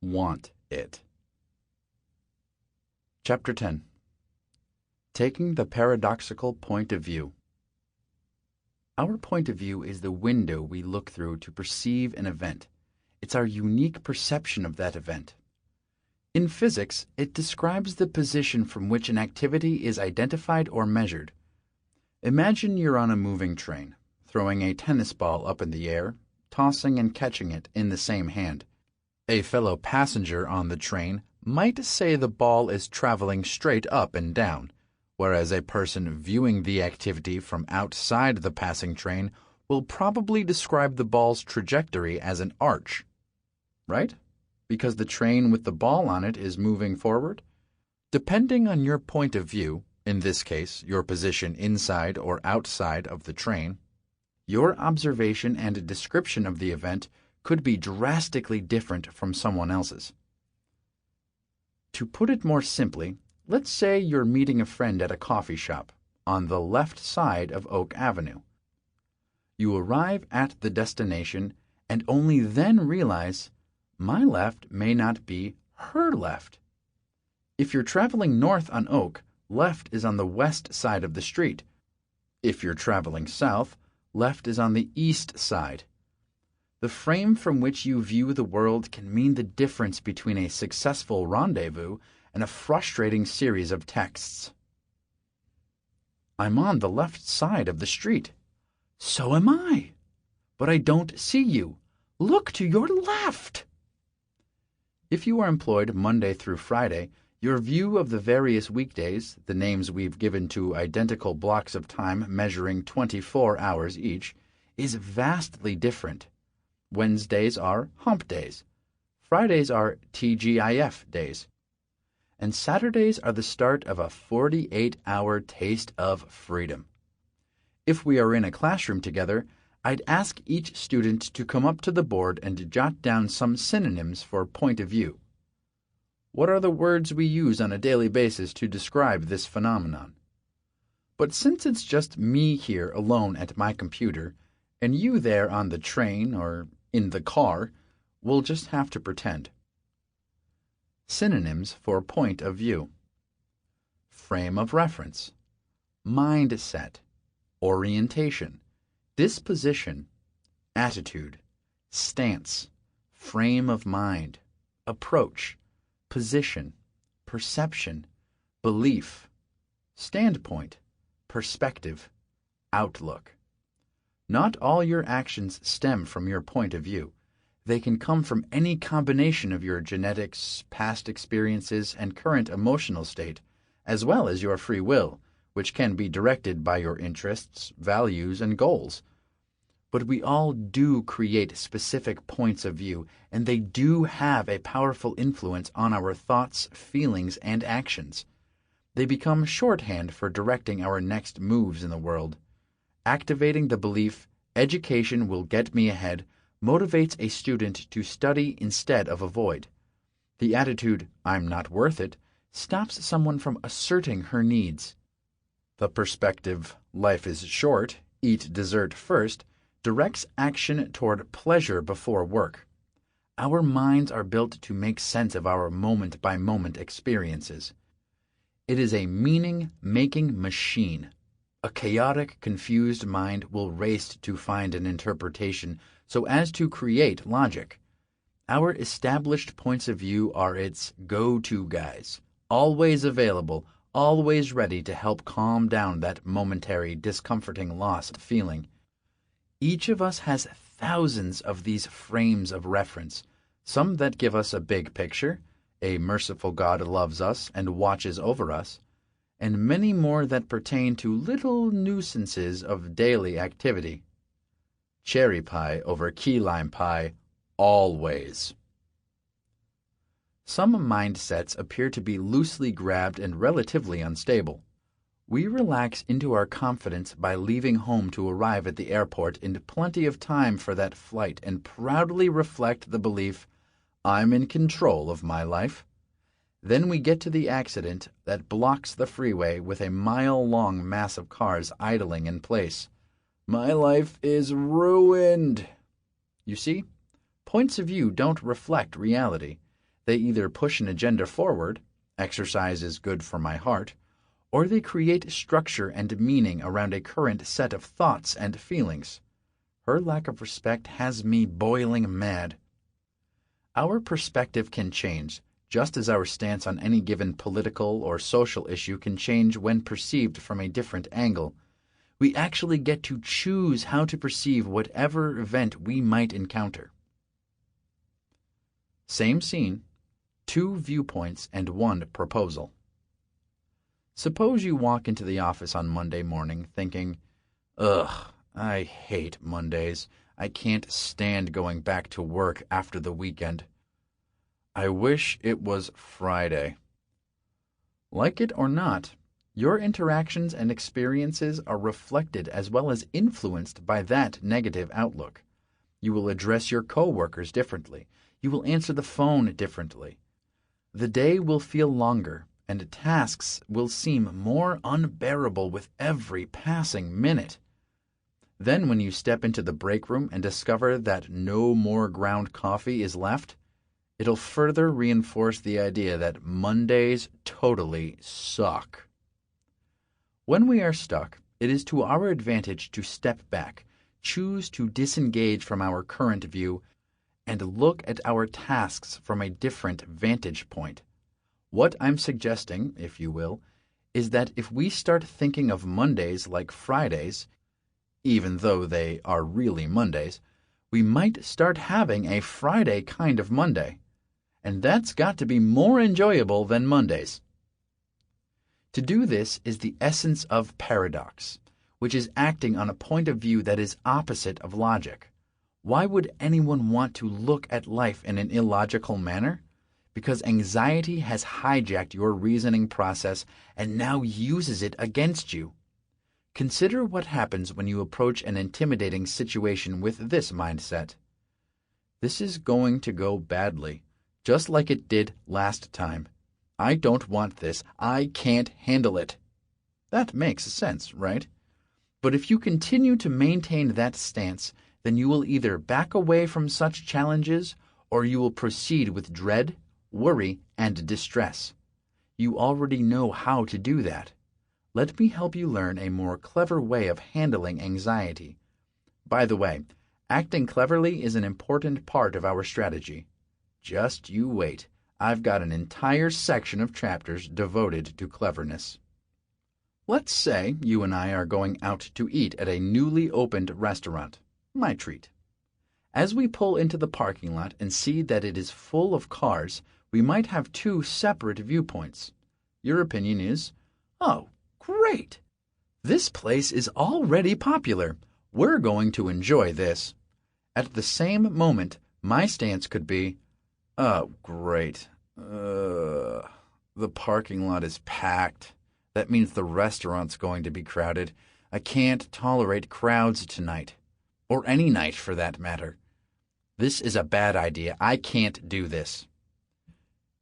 want it. Chapter 10. Taking the Paradoxical Point of View. Our point of view is the window we look through to perceive an event. It's our unique perception of that event. In physics, it describes the position from which an activity is identified or measured. Imagine you're on a moving train, throwing a tennis ball up in the air, tossing and catching it in the same hand. A fellow passenger on the train might say the ball is traveling straight up and down, whereas a person viewing the activity from outside the passing train will probably describe the ball's trajectory as an arch. Right? Because the train with the ball on it is moving forward? Depending on your point of view, in this case, your position inside or outside of the train, your observation and description of the event could be drastically different from someone else's. To put it more simply, let's say you're meeting a friend at a coffee shop on the left side of Oak Avenue. You arrive at the destination and only then realize my left may not be her left. If you're traveling north on Oak, left is on the west side of the street. If you're traveling south, left is on the east side. The frame from which you view the world can mean the difference between a successful rendezvous and a frustrating series of texts. I'm on the left side of the street. So am I. But I don't see you. Look to your left. If you are employed Monday through Friday, your view of the various weekdays, the names we've given to identical blocks of time measuring 24 hours each, is vastly different. Wednesdays are hump days. Fridays are TGIF days. And Saturdays are the start of a 48-hour taste of freedom. If we are in a classroom together, I'd ask each student to come up to the board and jot down some synonyms for point of view. What are the words we use on a daily basis to describe this phenomenon? But since it's just me here alone at my computer, and you there on the train or in the car, we'll just have to pretend. Synonyms for point of view: frame of reference, mindset, orientation, disposition, attitude, stance, frame of mind, approach, position, perception, belief, standpoint, perspective, outlook. Not all your actions stem from your point of view. They can come from any combination of your genetics, past experiences, and current emotional state, as well as your free will, which can be directed by your interests, values, and goals. But we all do create specific points of view, and they do have a powerful influence on our thoughts, feelings, and actions. They become shorthand for directing our next moves in the world. Activating the belief, education will get me ahead, motivates a student to study instead of avoid. The attitude, I'm not worth it, stops someone from asserting her needs. The perspective, life is short, eat dessert first, directs action toward pleasure before work. Our minds are built to make sense of our moment-by-moment experiences. It is a meaning-making machine. A chaotic, confused mind will race to find an interpretation so as to create logic. Our established points of view are its go-to guys, always available, always ready to help calm down that momentary, discomforting loss of feeling. Each of us has thousands of these frames of reference, some that give us a big picture, a merciful God loves us and watches over us, and many more that pertain to little nuisances of daily activity. Cherry pie over key lime pie, always. Some mindsets appear to be loosely grabbed and relatively unstable. We relax into our confidence by leaving home to arrive at the airport in plenty of time for that flight and proudly reflect the belief, I'm in control of my life. Then we get to the accident that blocks the freeway with a mile-long mass of cars idling in place. My life is ruined. You see, points of view don't reflect reality. They either push an agenda forward, exercise is good for my heart, or they create structure and meaning around a current set of thoughts and feelings. Her lack of respect has me boiling mad. Our perspective can change, just as our stance on any given political or social issue can change when perceived from a different angle. We actually get to choose how to perceive whatever event we might encounter. Same scene, 2 viewpoints and 1 proposal. Suppose you walk into the office on Monday morning thinking, "Ugh, I hate Mondays. I can't stand going back to work after the weekend. I wish it was Friday." Like it or not, your interactions and experiences are reflected as well as influenced by that negative outlook. You will address your coworkers differently. You will answer the phone differently. The day will feel longer, and tasks will seem more unbearable with every passing minute. Then when you step into the break room and discover that no more ground coffee is left, it'll further reinforce the idea that Mondays totally suck. When we are stuck, it is to our advantage to step back, choose to disengage from our current view, and look at our tasks from a different vantage point. What I'm suggesting, if you will, is that if we start thinking of Mondays like Fridays, even though they are really Mondays, we might start having a Friday kind of Monday. And that's got to be more enjoyable than Mondays. To do this is the essence of paradox, which is acting on a point of view that is opposite of logic. Why would anyone want to look at life in an illogical manner? Because anxiety has hijacked your reasoning process and now uses it against you. Consider what happens when you approach an intimidating situation with this mindset. This is going to go badly, just like it did last time. I don't want this. I can't handle it. That makes sense, right? But if you continue to maintain that stance, then you will either back away from such challenges or you will proceed with dread, worry, and distress. You already know how to do that. Let me help you learn a more clever way of handling anxiety. By the way, acting cleverly is an important part of our strategy. Just you wait. I've got an entire section of chapters devoted to cleverness. Let's say you and I are going out to eat at a newly opened restaurant. My treat. As we pull into the parking lot and see that it is full of cars, we might have 2 separate viewpoints. Your opinion is, "Oh, great! This place is already popular. We're going to enjoy this." At the same moment, my stance could be, "Oh, great. The parking lot is packed. That means the restaurant's going to be crowded. I can't tolerate crowds tonight. Or any night, for that matter. This is a bad idea. I can't do this."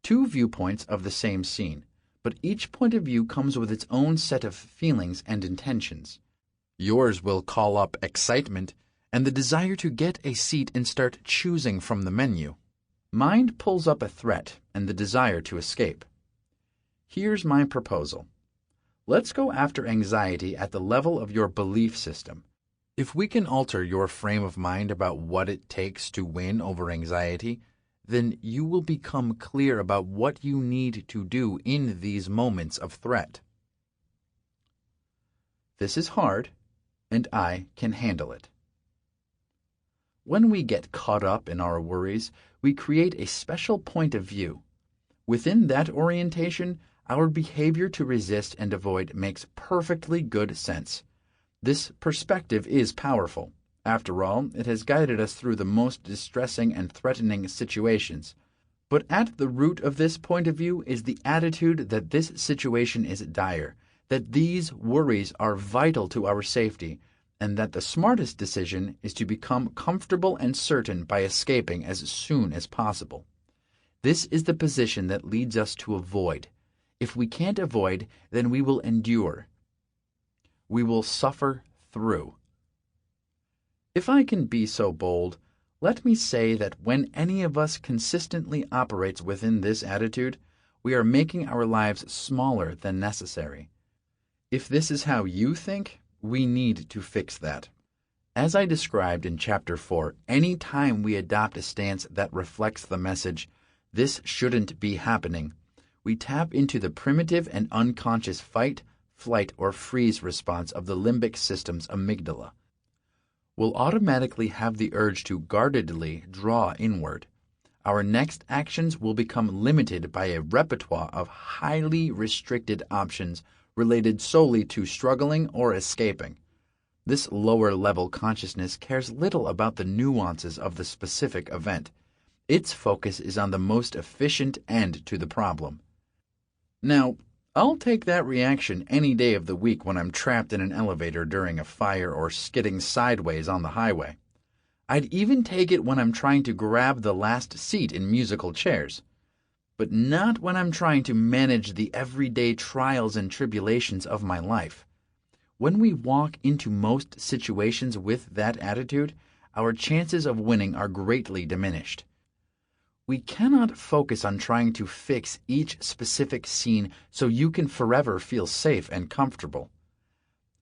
2 viewpoints of the same scene, but each point of view comes with its own set of feelings and intentions. Yours will call up excitement and the desire to get a seat and start choosing from the menu. Mine pulls up a threat and the desire to escape. Here's my proposal. Let's go after anxiety at the level of your belief system. If we can alter your frame of mind about what it takes to win over anxiety, then you will become clear about what you need to do in these moments of threat. This is hard, and I can handle it. When we get caught up in our worries, we create a special point of view. Within that orientation, our behavior to resist and avoid makes perfectly good sense. This perspective is powerful. After all, it has guided us through the most distressing and threatening situations. But at the root of this point of view is the attitude that this situation is dire, that these worries are vital to our safety, and that the smartest decision is to become comfortable and certain by escaping as soon as possible. This is the position that leads us to avoid. If we can't avoid, then we will endure. We will suffer through. If I can be so bold, Let me say that when any of us consistently operates within this attitude, we are making our lives smaller than necessary. If this is how you think, we need to fix that. As I described in Chapter 4, any time we adopt a stance that reflects the message, "This shouldn't be happening," we tap into the primitive and unconscious fight, flight, or freeze response of the limbic system's amygdala. We'll automatically have the urge to guardedly draw inward. Our next actions will become limited by a repertoire of highly restricted options related solely to struggling or escaping. This lower-level consciousness cares little about the nuances of the specific event. Its focus is on the most efficient end to the problem. Now, I'll take that reaction any day of the week when I'm trapped in an elevator during a fire or skidding sideways on the highway. I'd even take it when I'm trying to grab the last seat in musical chairs. But not when I'm trying to manage the everyday trials and tribulations of my life. When we walk into most situations with that attitude, our chances of winning are greatly diminished. We cannot focus on trying to fix each specific scene so you can forever feel safe and comfortable.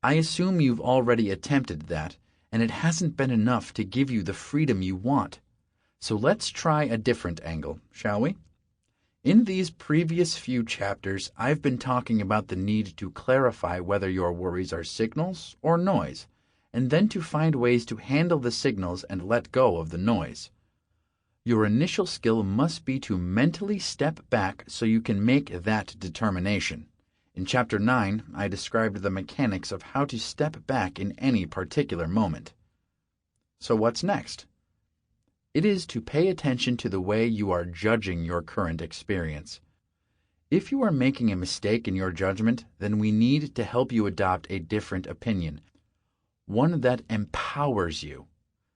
I assume you've already attempted that, and it hasn't been enough to give you the freedom you want. So let's try a different angle, shall we? In these previous few chapters, I've been talking about the need to clarify whether your worries are signals or noise, and then to find ways to handle the signals and let go of the noise. Your initial skill must be to mentally step back so you can make that determination. In Chapter 9, I described the mechanics of how to step back in any particular moment. So what's next? It is to pay attention to the way you are judging your current experience. If you are making a mistake in your judgment, then we need to help you adopt a different opinion, one that empowers you.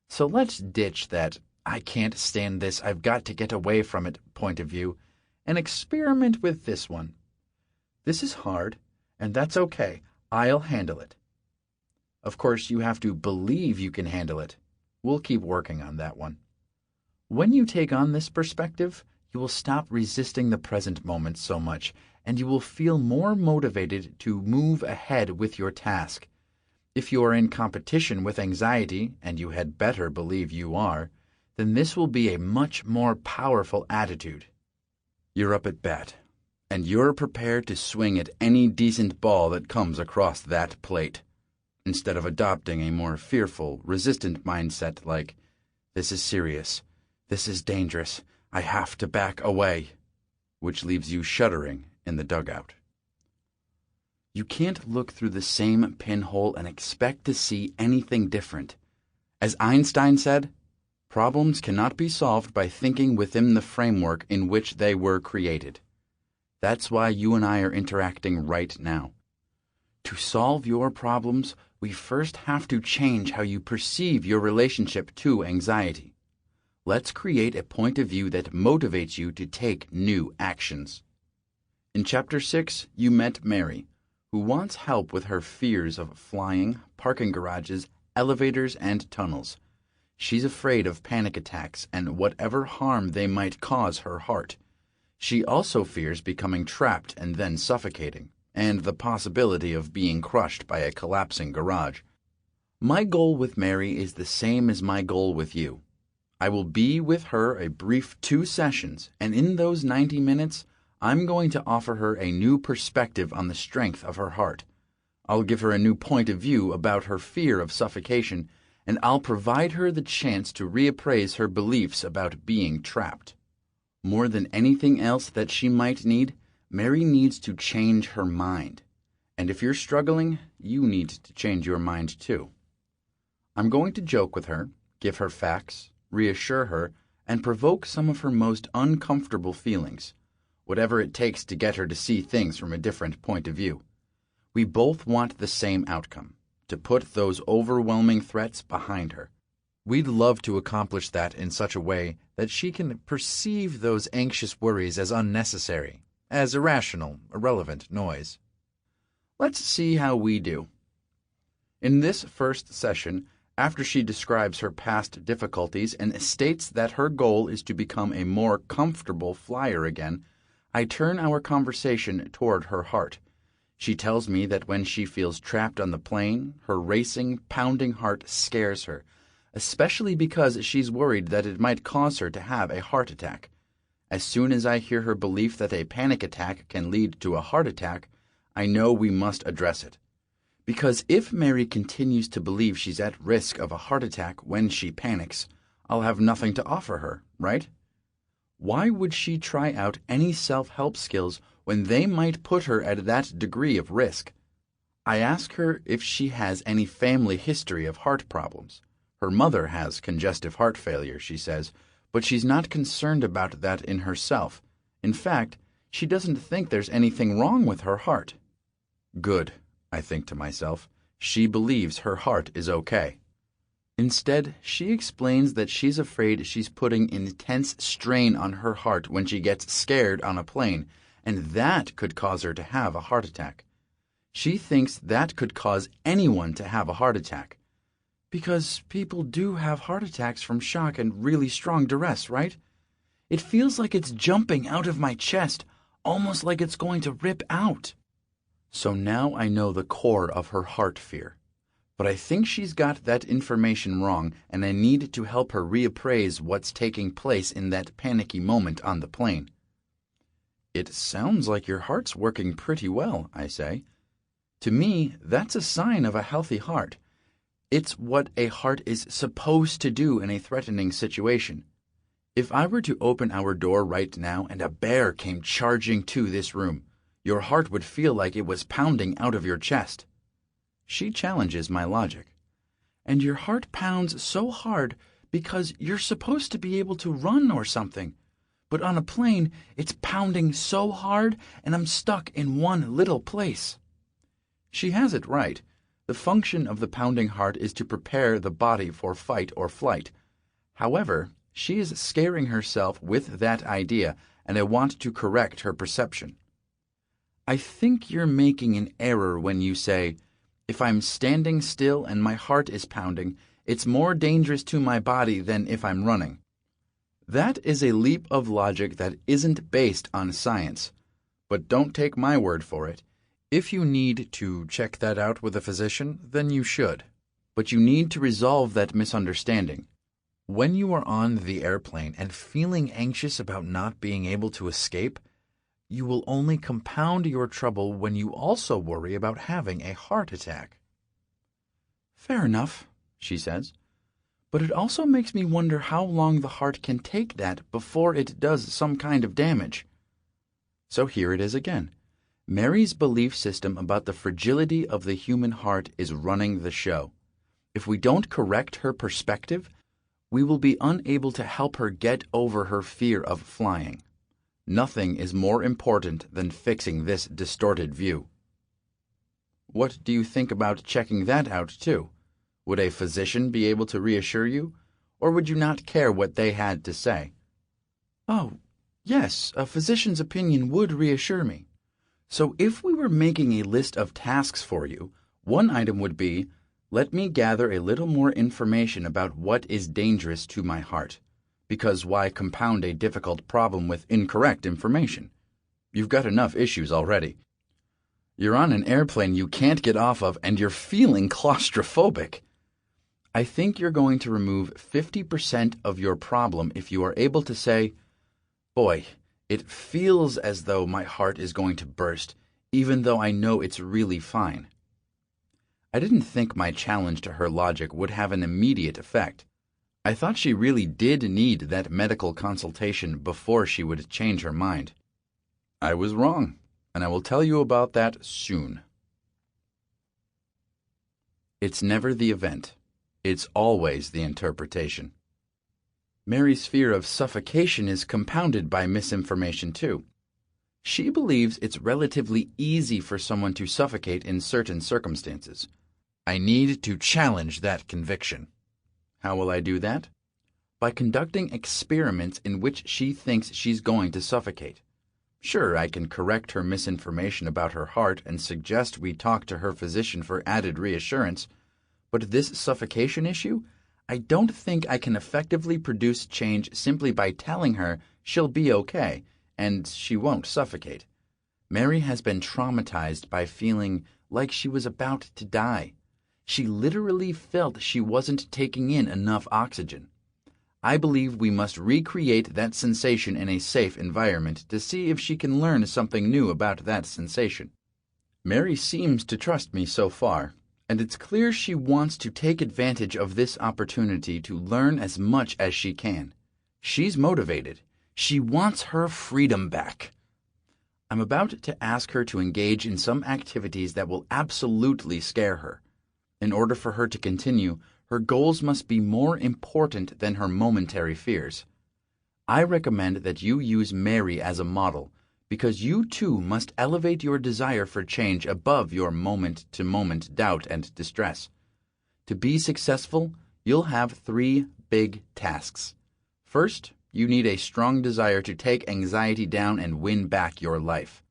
So let's ditch that "I can't stand this, I've got to get away from it" point of view, and experiment with this one. "This is hard, and that's okay. I'll handle it." Of course, you have to believe you can handle it. We'll keep working on that one. When you take on this perspective, you will stop resisting the present moment so much, and you will feel more motivated to move ahead with your task. If you are in competition with anxiety, and you had better believe you are, then this will be a much more powerful attitude. You're up at bat, and you're prepared to swing at any decent ball that comes across that plate, instead of adopting a more fearful, resistant mindset like, "This is serious, this is dangerous, I have to back away," which leaves you shuddering in the dugout. You can't look through the same pinhole and expect to see anything different. As Einstein said, problems cannot be solved by thinking within the framework in which they were created. That's why you and I are interacting right now. To solve your problems, we first have to change how you perceive your relationship to anxiety. Let's create a point of view that motivates you to take new actions. In Chapter 6, you met Mary, who wants help with her fears of flying, parking garages, elevators, and tunnels. She's afraid of panic attacks and whatever harm they might cause her heart. She also fears becoming trapped and then suffocating, and the possibility of being crushed by a collapsing garage. My goal with Mary is the same as my goal with you. I will be with her a brief 2 sessions, and in those 90 minutes, I'm going to offer her a new perspective on the strength of her heart. I'll give her a new point of view about her fear of suffocation, and I'll provide her the chance to reappraise her beliefs about being trapped. More than anything else that she might need, Mary needs to change her mind. And if you're struggling, you need to change your mind too. I'm going to joke with her, give her facts, reassure her, and provoke some of her most uncomfortable feelings, whatever it takes to get her to see things from a different point of view. We both want the same outcome, to put those overwhelming threats behind her. We'd love to accomplish that in such a way that she can perceive those anxious worries as unnecessary, as irrational, irrelevant noise. Let's see how we do. In this first session, After she describes her past difficulties and states that her goal is to become a more comfortable flyer again, I turn our conversation toward her heart. She tells me that when she feels trapped on the plane, her racing, pounding heart scares her, especially because she's worried that it might cause her to have a heart attack. As soon as I hear her belief that a panic attack can lead to a heart attack, I know we must address it. Because if Mary continues to believe she's at risk of a heart attack when she panics, I'll have nothing to offer her, right? Why would she try out any self-help skills when they might put her at that degree of risk? I ask her if she has any family history of heart problems. Her mother has congestive heart failure, she says, but she's not concerned about that in herself. In fact, she doesn't think there's anything wrong with her heart. Good, I think to myself. She believes her heart is okay. Instead, she explains that she's afraid she's putting intense strain on her heart when she gets scared on a plane, and that could cause her to have a heart attack. She thinks that could cause anyone to have a heart attack. Because people do have heart attacks from shock and really strong duress, right? It feels like it's jumping out of my chest, almost like it's going to rip out. So now I know the core of her heart fear. But I think she's got that information wrong, and I need to help her reappraise what's taking place in that panicky moment on the plane. It sounds like your heart's working pretty well, I say. To me, that's a sign of a healthy heart. It's what a heart is supposed to do in a threatening situation. If I were to open our door right now and a bear came charging to this room, your heart would feel like it was pounding out of your chest. She challenges my logic. And your heart pounds so hard because you're supposed to be able to run or something. But on a plane, it's pounding so hard and I'm stuck in one little place. She has it right. The function of the pounding heart is to prepare the body for fight or flight. However, she is scaring herself with that idea, and I want to correct her perception. I think you're making an error when you say, if I'm standing still and my heart is pounding, it's more dangerous to my body than if I'm running. That is a leap of logic that isn't based on science. But don't take my word for it. If you need to check that out with a physician, then you should. But you need to resolve that misunderstanding. When you are on the airplane and feeling anxious about not being able to escape, you will only compound your trouble when you also worry about having a heart attack. Fair enough, she says. But it also makes me wonder how long the heart can take that before it does some kind of damage. So here it is again. Mary's belief system about the fragility of the human heart is running the show. If we don't correct her perspective, we will be unable to help her get over her fear of flying. Nothing is more important than fixing this distorted view. What do you think about checking that out, too? Would a physician be able to reassure you, or would you not care what they had to say? Oh, yes, a physician's opinion would reassure me. So if we were making a list of tasks for you, one item would be, let me gather a little more information about what is dangerous to my heart. Because why compound a difficult problem with incorrect information? You've got enough issues already. You're on an airplane you can't get off of and you're feeling claustrophobic. I think you're going to remove 50% of your problem if you are able to say, boy, it feels as though my heart is going to burst, even though I know it's really fine. I didn't think my challenge to her logic would have an immediate effect. I thought she really did need that medical consultation before she would change her mind. I was wrong, and I will tell you about that soon. It's never the event. It's always the interpretation. Mary's fear of suffocation is compounded by misinformation, too. She believes it's relatively easy for someone to suffocate in certain circumstances. I need to challenge that conviction. How will I do that? By conducting experiments in which she thinks she's going to suffocate. Sure, I can correct her misinformation about her heart and suggest we talk to her physician for added reassurance, But this suffocation issue, I don't think I can effectively produce change simply by telling her she'll be okay and she won't suffocate. Mary has been traumatized by feeling like she was about to die. She literally felt she wasn't taking in enough oxygen. I believe we must recreate that sensation in a safe environment to see if she can learn something new about that sensation. Mary seems to trust me so far, and it's clear she wants to take advantage of this opportunity to learn as much as she can. She's motivated. She wants her freedom back. I'm about to ask her to engage in some activities that will absolutely scare her. In order for her to continue, her goals must be more important than her momentary fears. I recommend that you use Mary as a model because you too must elevate your desire for change above your moment-to-moment doubt and distress. To be successful, you'll have 3 big tasks. First, you need a strong desire to take anxiety down and win back your life.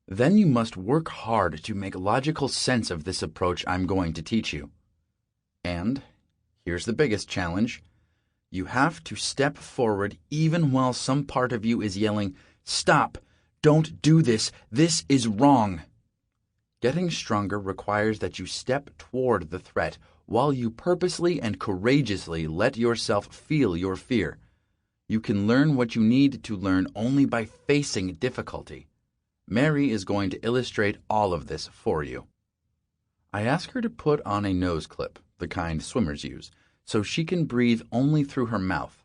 Then you must work hard to make logical sense of this approach I'm going to teach you. And here's the biggest challenge. You have to step forward even while some part of you is yelling, "Stop! Don't do this! This is wrong!" Getting stronger requires that you step toward the threat while you purposely and courageously let yourself feel your fear. You can learn what you need to learn only by facing difficulty. Mary is going to illustrate all of this for you. I ask her to put on a nose clip, the kind swimmers use, so she can breathe only through her mouth.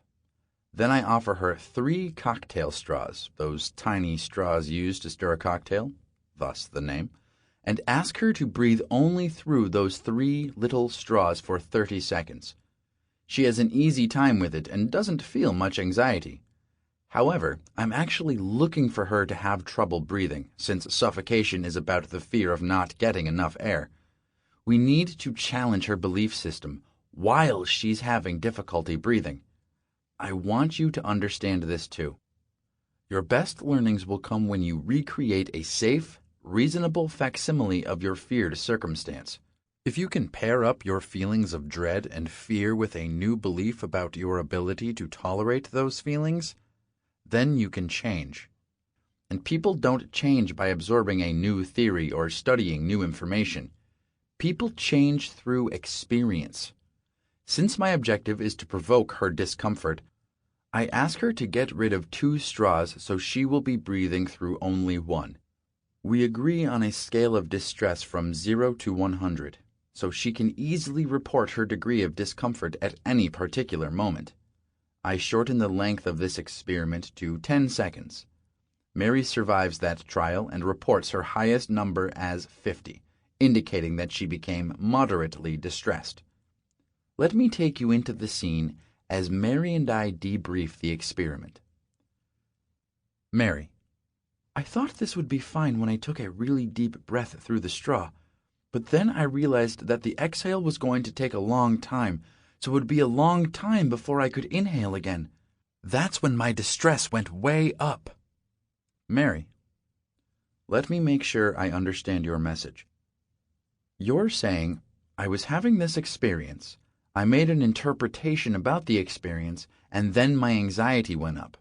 Then I offer her 3 cocktail straws, those tiny straws used to stir a cocktail, thus the name, and ask her to breathe only through those 3 little straws for 30 seconds. She has an easy time with it and doesn't feel much anxiety. However, I'm actually looking for her to have trouble breathing, since suffocation is about the fear of not getting enough air. We need to challenge her belief system while she's having difficulty breathing. I want you to understand this too. Your best learnings will come when you recreate a safe, reasonable facsimile of your feared circumstance. If you can pair up your feelings of dread and fear with a new belief about your ability to tolerate those feelings, then you can change. And people don't change by absorbing a new theory or studying new information. People change through experience. Since my objective is to provoke her discomfort, I ask her to get rid of 2 straws so she will be breathing through only 1. We agree on a scale of distress from 0 to 100, so she can easily report her degree of discomfort at any particular moment. I shorten the length of this experiment to 10 seconds. Mary survives that trial and reports her highest number as 50, indicating that she became moderately distressed. Let me take you into the scene as Mary and I debrief the experiment. Mary: I thought this would be fine when I took a really deep breath through the straw, but then I realized that the exhale was going to take a long time, so it would be a long time before I could inhale again. That's when my distress went way up. Mary: let me make sure I understand your message. You're saying, I was having this experience, I made an interpretation about the experience, and then my anxiety went up.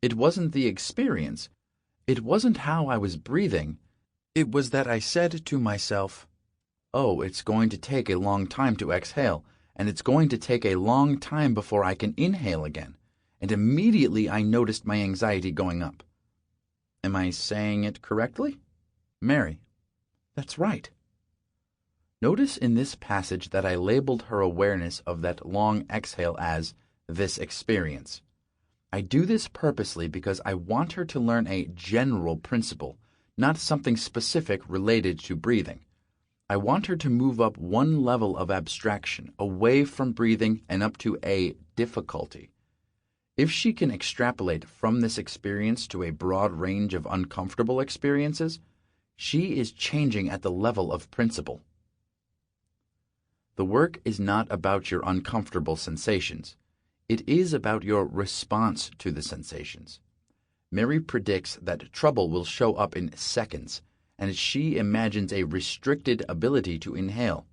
It wasn't the experience. It wasn't how I was breathing. It was that I said to myself, oh, it's going to take a long time to exhale, and it's going to take a long time before I can inhale again. And immediately I noticed my anxiety going up. Am I saying it correctly? Mary: that's right. Notice in this passage that I labeled her awareness of that long exhale as this experience. I do this purposely because I want her to learn a general principle, not something specific related to breathing. I want her to move up one level of abstraction, away from breathing and up to a difficulty. If she can extrapolate from this experience to a broad range of uncomfortable experiences, she is changing at the level of principle. The work is not about your uncomfortable sensations. It is about your response to the sensations. Mary predicts that trouble will show up in seconds, and she imagines a restricted ability to inhale.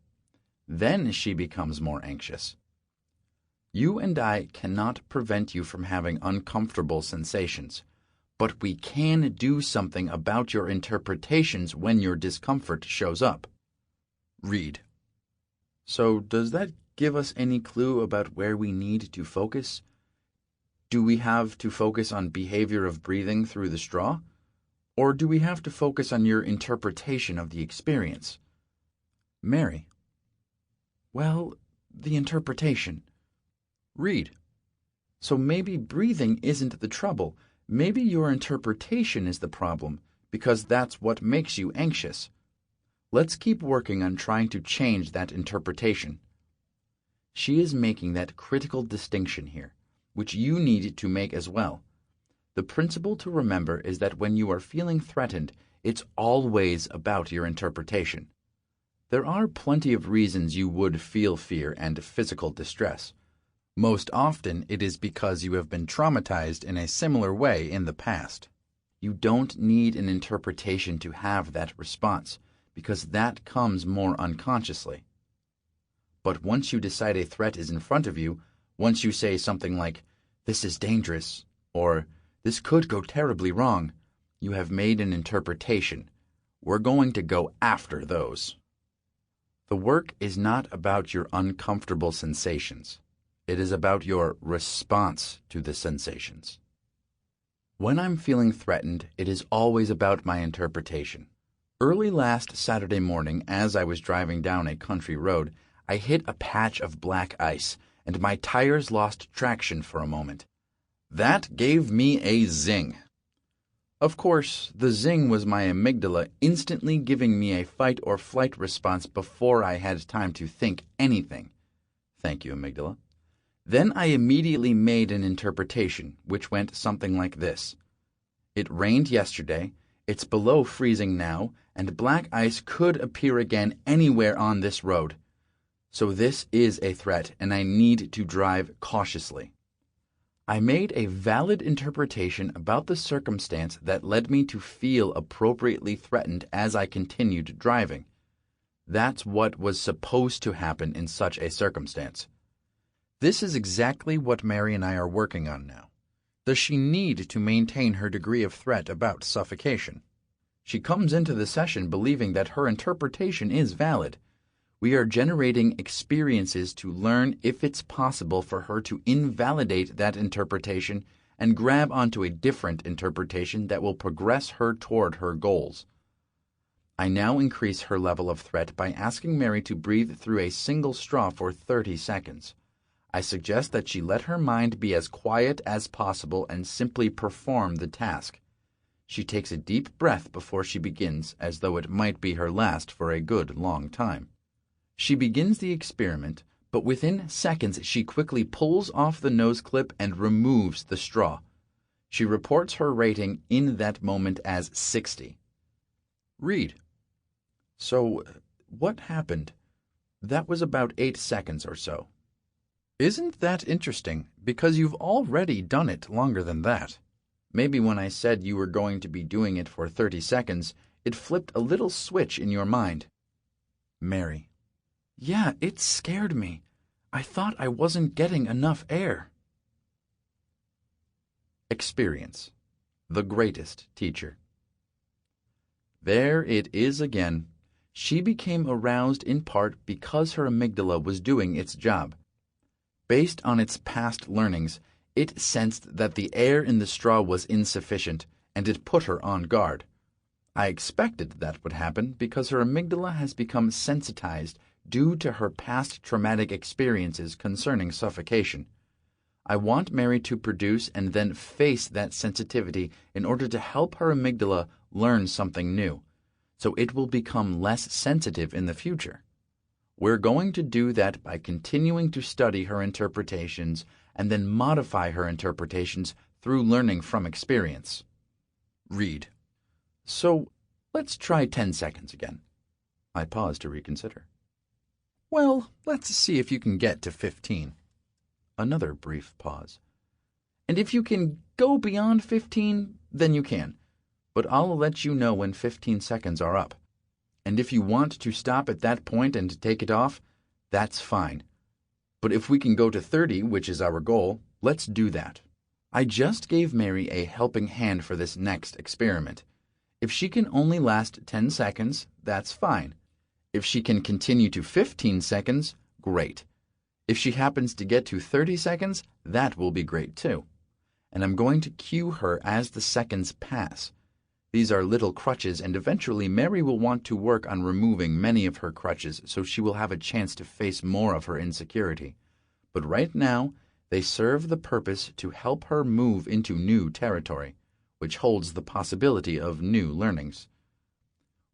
Then she becomes more anxious. You and I cannot prevent you from having uncomfortable sensations, but we can do something about your interpretations when your discomfort shows up. Read. So does that give us any clue about where we need to focus? Do we have to focus on behavior of breathing through the straw? Or do we have to focus on your interpretation of the experience? Mary. Well, the interpretation. Read. So maybe breathing isn't the trouble. Maybe your interpretation is the problem, because that's what makes you anxious. Let's keep working on trying to change that interpretation. She is making that critical distinction here, which you need to make as well. The principle to remember is that when you are feeling threatened, it's always about your interpretation. There are plenty of reasons you would feel fear and physical distress. Most often, it is because you have been traumatized in a similar way in the past. You don't need an interpretation to have that response, because that comes more unconsciously. But once you decide a threat is in front of you, once you say something like, "This is dangerous," or "This could go terribly wrong," you have made an interpretation. We're going to go after those. The work is not about your uncomfortable sensations. It is about your response to the sensations. When I'm feeling threatened, it is always about my interpretation. Early last Saturday morning, as I was driving down a country road, I hit a patch of black ice, and my tires lost traction for a moment. That gave me a zing. Of course, the zing was my amygdala instantly giving me a fight or flight response before I had time to think anything. Thank you, amygdala. Then I immediately made an interpretation, which went something like this. It rained yesterday, it's below freezing now, and black ice could appear again anywhere on this road. So this is a threat, and I need to drive cautiously. I made a valid interpretation about the circumstance that led me to feel appropriately threatened as I continued driving. That's what was supposed to happen in such a circumstance. This is exactly what Mary and I are working on now. Does she need to maintain her degree of threat about suffocation? She comes into the session believing that her interpretation is valid. We are generating experiences to learn if it's possible for her to invalidate that interpretation and grab onto a different interpretation that will progress her toward her goals. I now increase her level of threat by asking Mary to breathe through a single straw for 30 seconds. I suggest that she let her mind be as quiet as possible and simply perform the task. She takes a deep breath before she begins, as though it might be her last for a good long time. She begins the experiment, but within seconds she quickly pulls off the nose clip and removes the straw. She reports her rating in that moment as 60. Read. So, what happened? That was about 8 seconds or so. Isn't that interesting? Because you've already done it longer than that. Maybe when I said you were going to be doing it for 30 seconds, it flipped a little switch in your mind. Mary. Yeah, it scared me. I thought I wasn't getting enough air. Experience. The greatest teacher. There it is again. She became aroused in part because her amygdala was doing its job. Based on its past learnings, it sensed that the air in the straw was insufficient, and it put her on guard. I expected that would happen because her amygdala has become sensitized due to her past traumatic experiences concerning suffocation. I want Mary to produce and then face that sensitivity in order to help her amygdala learn something new, so it will become less sensitive in the future. We're going to do that by continuing to study her interpretations and then modify her interpretations through learning from experience. Read. So, let's try 10 seconds again. I pause to reconsider. Well, let's see if you can get to 15. Another brief pause. And if you can go beyond 15, then you can. But I'll let you know when 15 seconds are up. And if you want to stop at that point and take it off, that's fine. But if we can go to 30, which is our goal, let's do that. I just gave Mary a helping hand for this next experiment. If she can only last 10 seconds, that's fine. If she can continue to 15 seconds, great. If she happens to get to 30 seconds, that will be great too. And I'm going to cue her as the seconds pass. These are little crutches, and eventually Mary will want to work on removing many of her crutches so she will have a chance to face more of her insecurity. But right now, they serve the purpose to help her move into new territory, which holds the possibility of new learnings.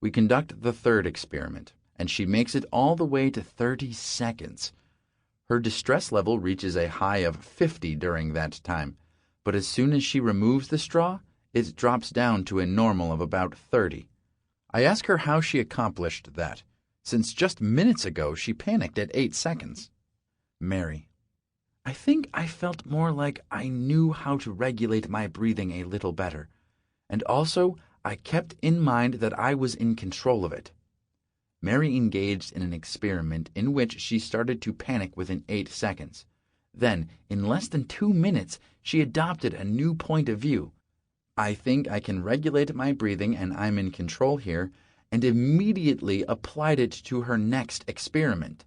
We conduct the third experiment, and she makes it all the way to 30 seconds. Her distress level reaches a high of 50 during that time, but as soon as she removes the straw, it drops down to a normal of about 30. I ask her how she accomplished that, since just minutes ago she panicked at 8 seconds. Mary: I think I felt more like I knew how to regulate my breathing a little better, and also I kept in mind that I was in control of it. Mary engaged in an experiment in which she started to panic within 8 seconds. Then, in less than 2 minutes, she adopted a new point of view. I think I can regulate my breathing and I'm in control here, and immediately applied it to her next experiment.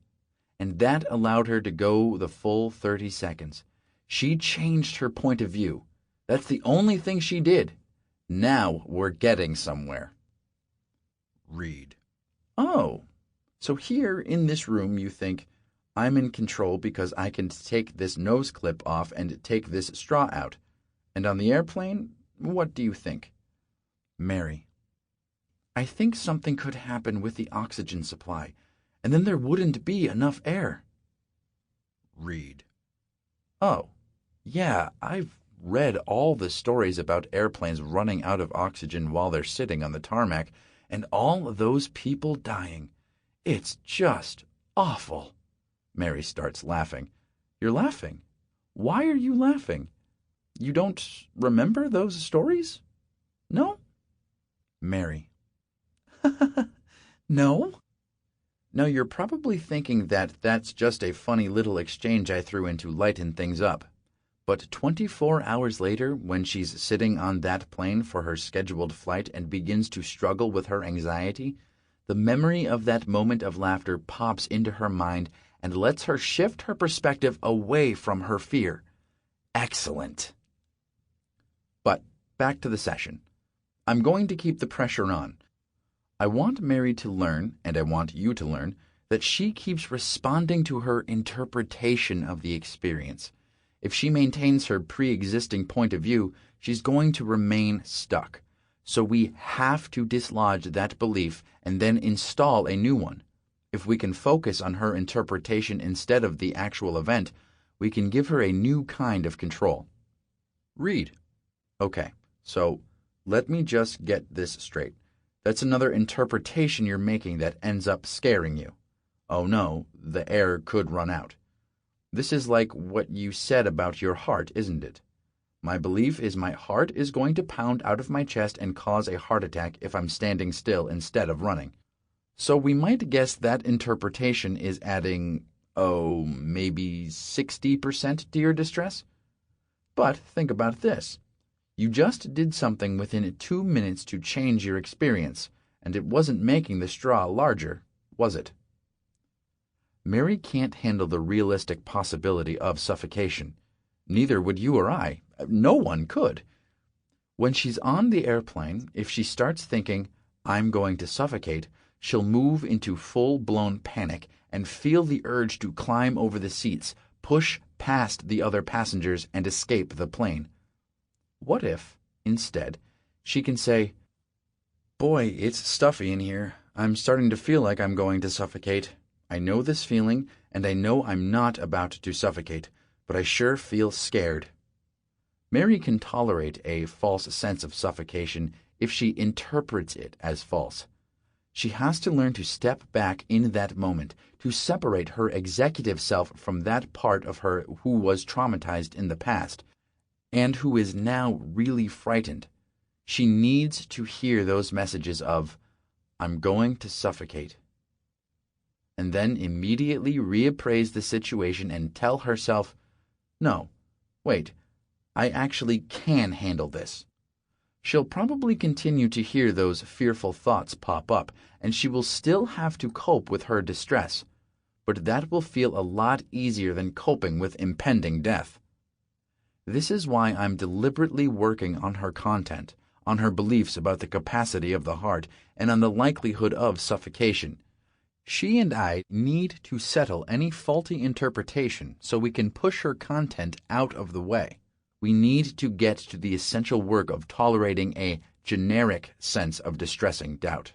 And that allowed her to go the full 30 seconds. She changed her point of view. That's the only thing she did. Now we're getting somewhere. Read. Oh, so here in this room you think, I'm in control because I can take this nose clip off and take this straw out. And on the airplane, what do you think? Mary: I think something could happen with the oxygen supply, and then there wouldn't be enough air. Read. Oh, yeah, I've read all the stories about airplanes running out of oxygen while they're sitting on the tarmac, and all those people dying. It's just awful. Mary starts laughing. You're laughing? Why are you laughing? You don't remember those stories? No? Mary: No? Now you're probably thinking that that's just a funny little exchange I threw in to lighten things up. But 24 hours later, when she's sitting on that plane for her scheduled flight and begins to struggle with her anxiety, the memory of that moment of laughter pops into her mind and lets her shift her perspective away from her fear. Excellent. But back to the session. I'm going to keep the pressure on. I want Mary to learn, and I want you to learn, that she keeps responding to her interpretation of the experience. If she maintains her pre-existing point of view, she's going to remain stuck. So we have to dislodge that belief and then install a new one. If we can focus on her interpretation instead of the actual event, we can give her a new kind of control. Read. Okay, so let me just get this straight. That's another interpretation you're making that ends up scaring you. Oh no, the air could run out. This is like what you said about your heart, isn't it? My belief is my heart is going to pound out of my chest and cause a heart attack if I'm standing still instead of running. So we might guess that interpretation is adding, maybe 60% to your distress? But think about this. You just did something within 2 minutes to change your experience, and it wasn't making the straw larger, was it? Mary can't handle the realistic possibility of suffocation. Neither would you or I. No one could. When she's on the airplane, if she starts thinking, I'm going to suffocate, she'll move into full-blown panic and feel the urge to climb over the seats, push past the other passengers, and escape the plane. What if, instead, she can say, Boy, it's stuffy in here. I'm starting to feel like I'm going to suffocate. I know this feeling, and I know I'm not about to suffocate, but I sure feel scared. Mary can tolerate a false sense of suffocation if she interprets it as false. She has to learn to step back in that moment, to separate her executive self from that part of her who was traumatized in the past, and who is now really frightened. She needs to hear those messages of, I'm going to suffocate. and then immediately reappraise the situation and tell herself, no, wait, I actually can handle this. She'll probably continue to hear those fearful thoughts pop up, and she will still have to cope with her distress, but that will feel a lot easier than coping with impending death. This is why I'm deliberately working on her content, on her beliefs about the capacity of the heart, and on the likelihood of suffocation. She and I need to settle any faulty interpretation so we can push her content out of the way. We need to get to the essential work of tolerating a generic sense of distressing doubt.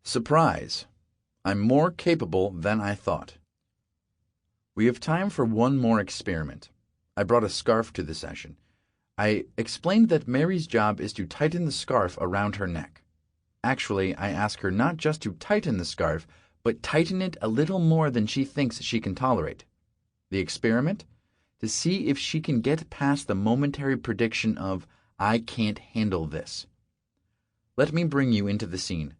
Surprise! I'm more capable than I thought. We have time for one more experiment. I brought a scarf to the session. I explained that Mary's job is to tighten the scarf around her neck. Actually, I ask her not just to tighten the scarf, but tighten it a little more than she thinks she can tolerate. The experiment? To see if she can get past the momentary prediction of, I can't handle this. Let me bring you into the scene.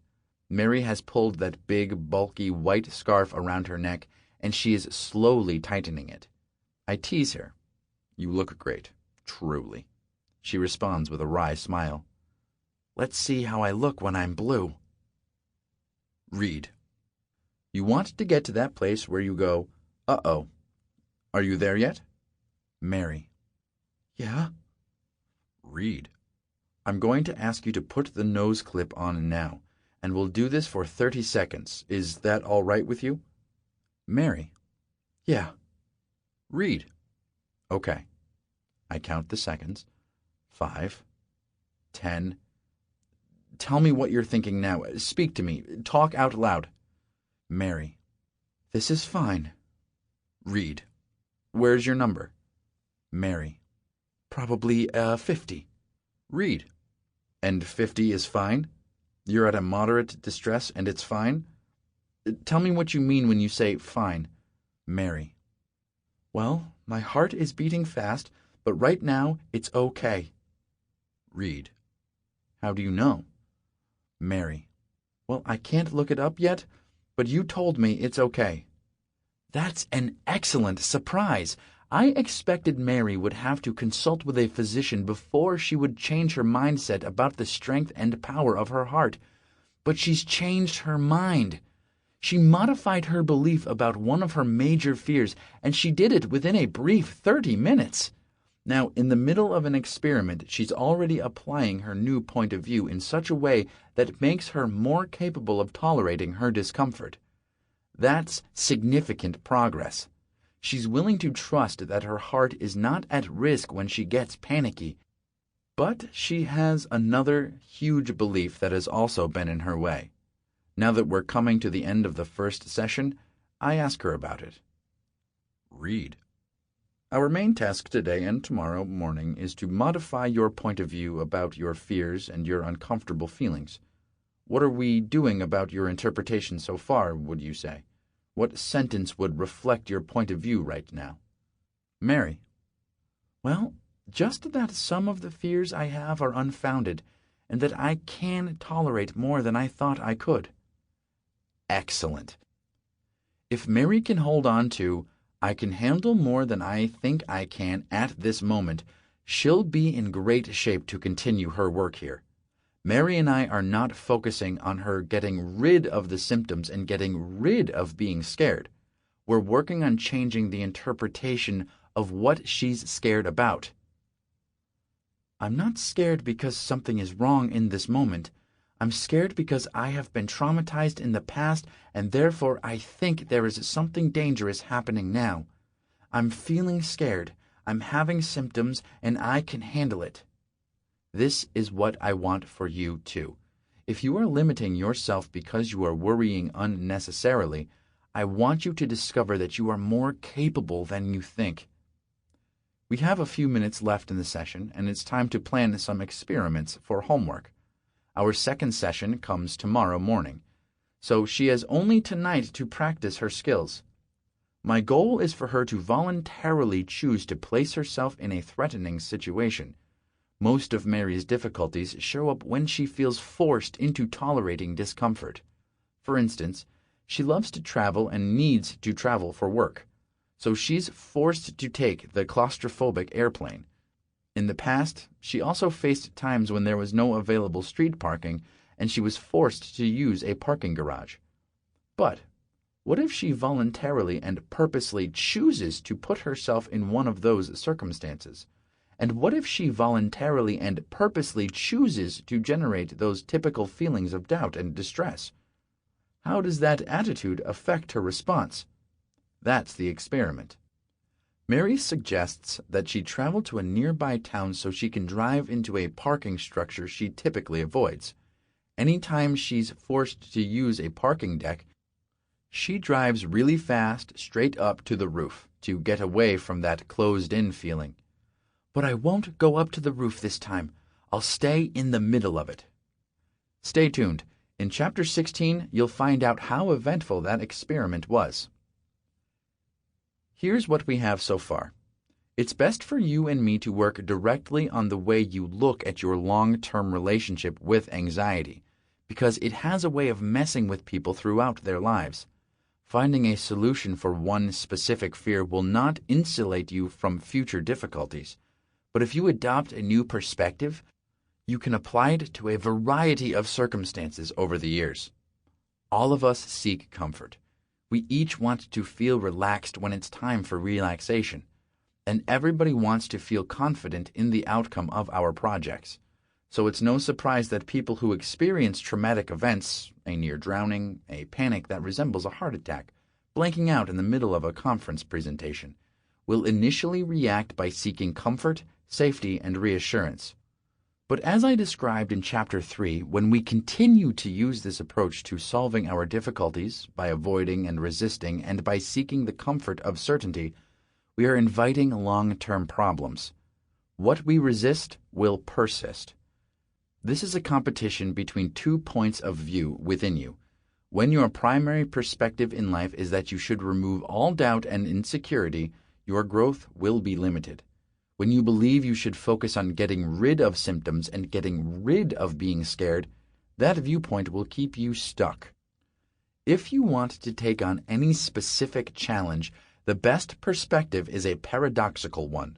Mary has pulled that big, bulky white scarf around her neck, and she is slowly tightening it. I tease her. You look great, truly. She responds with a wry smile. Let's see how I look when I'm blue. Read. You want to get to that place where you go, uh-oh. Are you there yet? Mary. Yeah? Read. I'm going to ask you to put the nose clip on now, and we'll do this for 30 seconds. Is that all right with you? Mary. Yeah. Read. Okay. I count the seconds. 5, 10. Tell me what you're thinking now. Speak to me. Talk out loud. Mary. This is fine. Read. Where's your number? Mary. Probably 50. Read. And 50 is fine? You're at a moderate distress and it's fine? Tell me what you mean when you say fine. Mary. Well, my heart is beating fast, but right now it's okay. Read. How do you know? Mary. Well, I can't look it up yet, but you told me it's okay. That's an excellent surprise. I expected Mary would have to consult with a physician before she would change her mindset about the strength and power of her heart. But she's changed her mind. She modified her belief about one of her major fears, and she did it within a brief 30 minutes. Now, in the middle of an experiment, she's already applying her new point of view in such a way that makes her more capable of tolerating her discomfort. That's significant progress. She's willing to trust that her heart is not at risk when she gets panicky. But she has another huge belief that has also been in her way. Now that we're coming to the end of the first session, I ask her about it. Read. Our main task today and tomorrow morning is to modify your point of view about your fears and your uncomfortable feelings. What are we doing about your interpretation so far, would you say? What sentence would reflect your point of view right now? Mary. Well, just that some of the fears I have are unfounded, and that I can tolerate more than I thought I could. Excellent. If Mary can hold on to, I can handle more than I think I can at this moment, she'll be in great shape to continue her work here. Mary and I are not focusing on her getting rid of the symptoms and getting rid of being scared. We're working on changing the interpretation of what she's scared about. I'm not scared because something is wrong in this moment. I'm scared because I have been traumatized in the past, and therefore I think there is something dangerous happening now. I'm feeling scared. I'm having symptoms, and I can handle it. This is what I want for you, too. If you are limiting yourself because you are worrying unnecessarily, I want you to discover that you are more capable than you think. We have a few minutes left in the session, and it's time to plan some experiments for homework. Our second session comes tomorrow morning, so she has only tonight to practice her skills. My goal is for her to voluntarily choose to place herself in a threatening situation. Most of Mary's difficulties show up when she feels forced into tolerating discomfort. For instance, she loves to travel and needs to travel for work, so she's forced to take the claustrophobic airplane. In the past, she also faced times when there was no available street parking and she was forced to use a parking garage. But what if she voluntarily and purposely chooses to put herself in one of those circumstances? And what if she voluntarily and purposely chooses to generate those typical feelings of doubt and distress? How does that attitude affect her response? That's the experiment. Mary suggests that she travel to a nearby town so she can drive into a parking structure she typically avoids. Anytime she's forced to use a parking deck, she drives really fast straight up to the roof to get away from that closed-in feeling. But I won't go up to the roof this time. I'll stay in the middle of it. Stay tuned. In Chapter 16, you'll find out how eventful that experiment was. Here's what we have so far. It's best for you and me to work directly on the way you look at your long-term relationship with anxiety, because it has a way of messing with people throughout their lives. Finding a solution for one specific fear will not insulate you from future difficulties, but if you adopt a new perspective, you can apply it to a variety of circumstances over the years. All of us seek comfort. We each want to feel relaxed when it's time for relaxation, and everybody wants to feel confident in the outcome of our projects. So it's no surprise that people who experience traumatic events, a near drowning, a panic that resembles a heart attack, blanking out in the middle of a conference presentation, will initially react by seeking comfort, safety, and reassurance. But as I described in Chapter 3, when we continue to use this approach to solving our difficulties by avoiding and resisting and by seeking the comfort of certainty, we are inviting long-term problems. What we resist will persist. This is a competition between 2 points of view within you. When your primary perspective in life is that you should remove all doubt and insecurity, your growth will be limited. When you believe you should focus on getting rid of symptoms and getting rid of being scared, that viewpoint will keep you stuck. If you want to take on any specific challenge, the best perspective is a paradoxical one.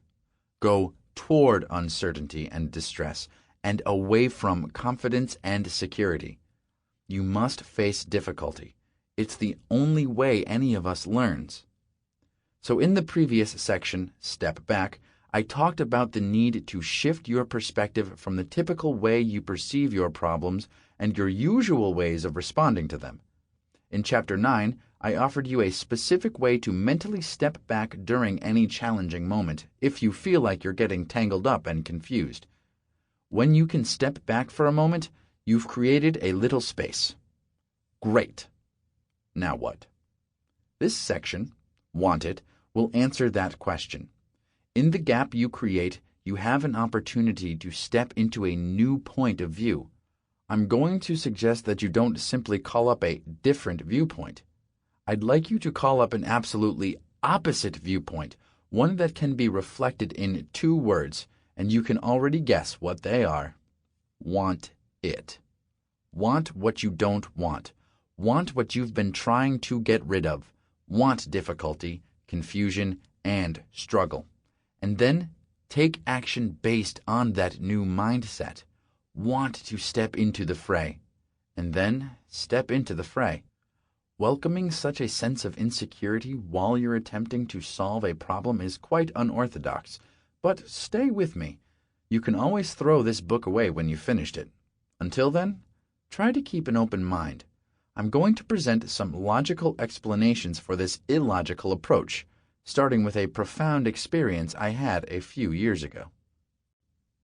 Go toward uncertainty and distress, and away from confidence and security. You must face difficulty. It's the only way any of us learns. So in the previous section, Step Back, I talked about the need to shift your perspective from the typical way you perceive your problems and your usual ways of responding to them. In Chapter 9, I offered you a specific way to mentally step back during any challenging moment if you feel like you're getting tangled up and confused. When you can step back for a moment, you've created a little space. Great. Now what? This section, Want It, will answer that question. In the gap you create, you have an opportunity to step into a new point of view. I'm going to suggest that you don't simply call up a different viewpoint. I'd like you to call up an absolutely opposite viewpoint, one that can be reflected in 2 words, and you can already guess what they are. Want it. Want what you don't want. Want what you've been trying to get rid of. Want difficulty, confusion, and struggle. And then take action based on that new mindset. Want to step into the fray. And then step into the fray. Welcoming such a sense of insecurity while you're attempting to solve a problem is quite unorthodox. But stay with me. You can always throw this book away when you've finished it. Until then, try to keep an open mind. I'm going to present some logical explanations for this illogical approach, starting with a profound experience I had a few years ago.